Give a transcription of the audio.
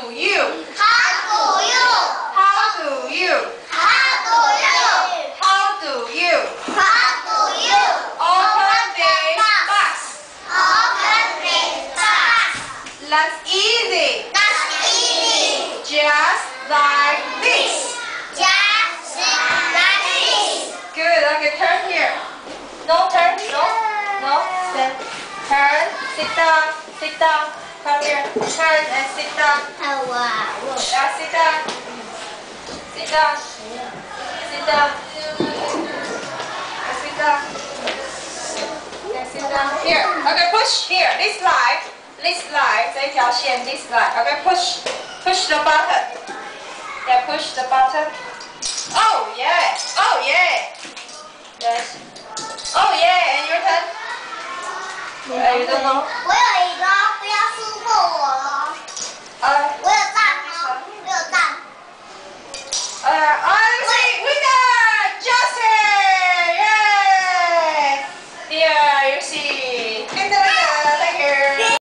do you? How do you? How do you? How do you? How do you? How do you? Open this box. Open this box. That's easy. That's easy. Just like this. Just like this. Good. Okay, turn here. No, turn. No. No. Stand. Turn. Sit down. Sit down. Come here. Turn and sit down. Yeah, sit down. Sit down. Sit down. And sit down. And sit down. Here. Okay, push here. This line. This line. 这一条线 this line. Okay, push. Push the button. Yeah, push the button. Oh yeah. Oh yeah. Yes. Oh yeah. And your turn. You don't know. 我有一个，不要输过我了。